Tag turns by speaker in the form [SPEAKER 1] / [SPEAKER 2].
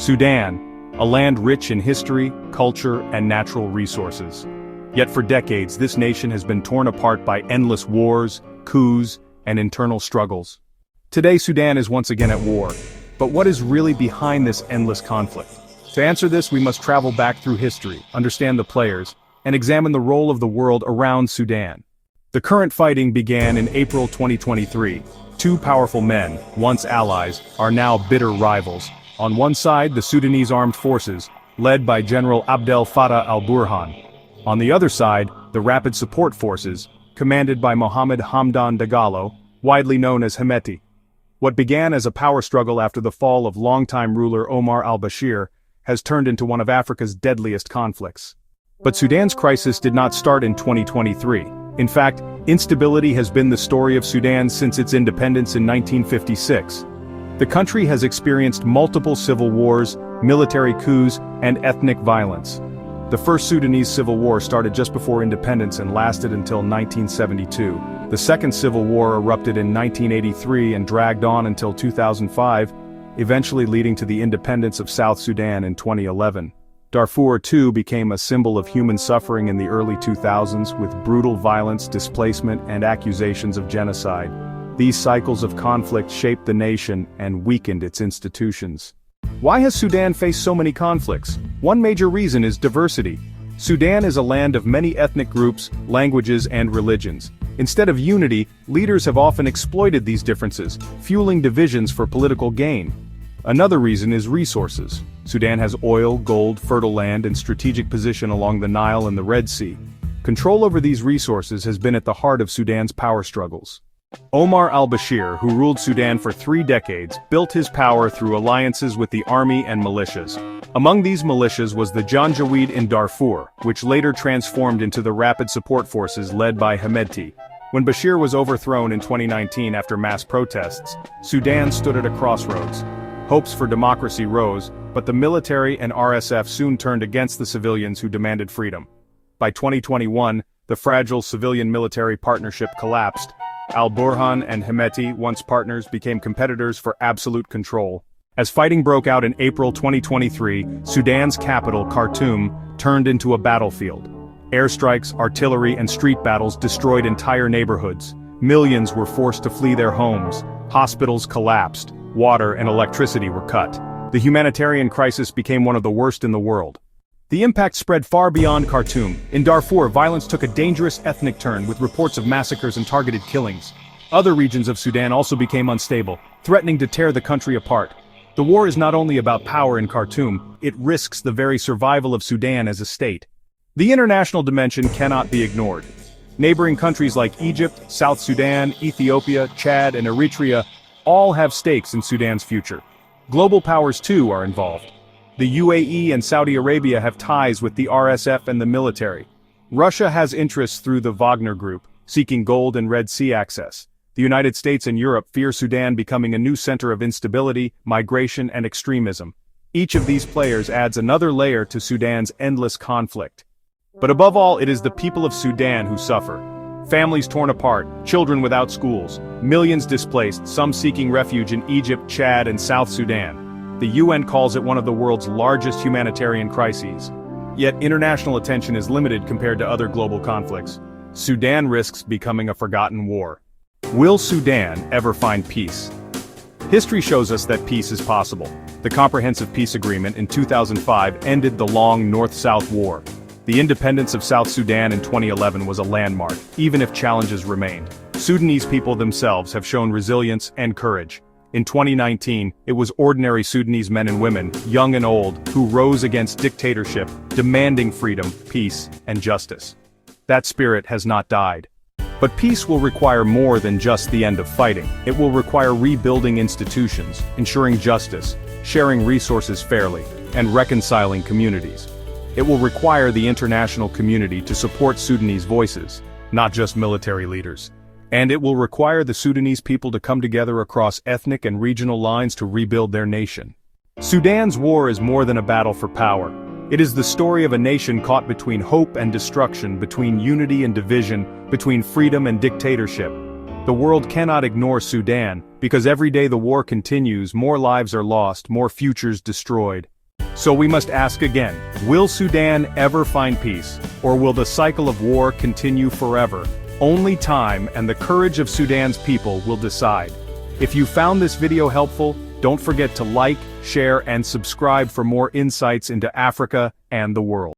[SPEAKER 1] Sudan, a land rich in history, culture, and natural resources. Yet for decades this nation has been torn apart by endless wars, coups, and internal struggles. Today Sudan is once again at war. But what is really behind this endless conflict? To answer this we must travel back through history, understand the players, and examine the role of the world around Sudan. The current fighting began in April 2023. Two powerful men, once allies, are now bitter rivals. On one side, the Sudanese armed forces, led by General Abdel Fattah al-Burhan. On the other side, the Rapid Support Forces, commanded by Mohammed Hamdan Dagalo, widely known as Hemeti. What began as a power struggle after the fall of longtime ruler Omar al-Bashir has turned into one of Africa's deadliest conflicts. But Sudan's crisis did not start in 2023. In fact, instability has been the story of Sudan since its independence in 1956. The country has experienced multiple civil wars, military coups, and ethnic violence. The first Sudanese civil war started just before independence and lasted until 1972. The second civil war erupted in 1983 and dragged on until 2005, eventually leading to the independence of South Sudan in 2011. Darfur too became a symbol of human suffering in the early 2000s with brutal violence, displacement, and accusations of genocide. These cycles of conflict shaped the nation and weakened its institutions. Why has Sudan faced so many conflicts? One major reason is diversity. Sudan is a land of many ethnic groups, languages, and religions. Instead of unity, leaders have often exploited these differences, fueling divisions for political gain. Another reason is resources. Sudan has oil, gold, fertile land, and strategic position along the Nile and the Red Sea. Control over these resources has been at the heart of Sudan's power struggles. Omar al-Bashir, who ruled Sudan for 3 decades, built his power through alliances with the army and militias. Among these militias was the Janjaweed in Darfur, which later transformed into the Rapid Support Forces led by Hemeti. When Bashir was overthrown in 2019 after mass protests, Sudan stood at a crossroads. Hopes for democracy rose, but the military and RSF soon turned against the civilians who demanded freedom. By 2021, the fragile civilian-military partnership collapsed. Al-Burhan and Hemeti, once partners, became competitors for absolute control. As fighting broke out in April 2023, Sudan's capital, Khartoum, turned into a battlefield. Airstrikes, artillery, and street battles destroyed entire neighborhoods. Millions were forced to flee their homes. Hospitals collapsed. Water and electricity were cut. The humanitarian crisis became one of the worst in the world. The impact spread far beyond Khartoum. In Darfur, violence took a dangerous ethnic turn with reports of massacres and targeted killings. Other regions of Sudan also became unstable, threatening to tear the country apart. The war is not only about power in Khartoum, it risks the very survival of Sudan as a state. The international dimension cannot be ignored. Neighboring countries like Egypt, South Sudan, Ethiopia, Chad, and Eritrea all have stakes in Sudan's future. Global powers too are involved. The UAE and Saudi Arabia have ties with the RSF and the military. Russia has interests through the Wagner Group, seeking gold and Red Sea access. The United States and Europe fear Sudan becoming a new center of instability, migration, and extremism. Each of these players adds another layer to Sudan's endless conflict. But above all, it is the people of Sudan who suffer. Families torn apart, children without schools, millions displaced, some seeking refuge in Egypt, Chad, and South Sudan. The UN calls it one of the world's largest humanitarian crises. Yet international attention is limited compared to other global conflicts. Sudan risks becoming a forgotten war. Will Sudan ever find peace? History shows us that peace is possible. The Comprehensive Peace Agreement in 2005 ended the long North-South War. The independence of South Sudan in 2011 was a landmark, even if challenges remained. Sudanese people themselves have shown resilience and courage. In 2019, it was ordinary Sudanese men and women, young and old, who rose against dictatorship, demanding freedom, peace, and justice. That spirit has not died. But peace will require more than just the end of fighting. It will require rebuilding institutions, ensuring justice, sharing resources fairly, and reconciling communities. It will require the international community to support Sudanese voices, not just military leaders. And it will require the Sudanese people to come together across ethnic and regional lines to rebuild their nation. Sudan's war is more than a battle for power. It is the story of a nation caught between hope and destruction, between unity and division, between freedom and dictatorship. The world cannot ignore Sudan, because every day the war continues, more lives are lost, more futures destroyed. So we must ask again, will Sudan ever find peace? Or will the cycle of war continue forever? Only time and the courage of Sudan's people will decide. If you found this video helpful, don't forget to like, share, and subscribe for more insights into Africa and the world.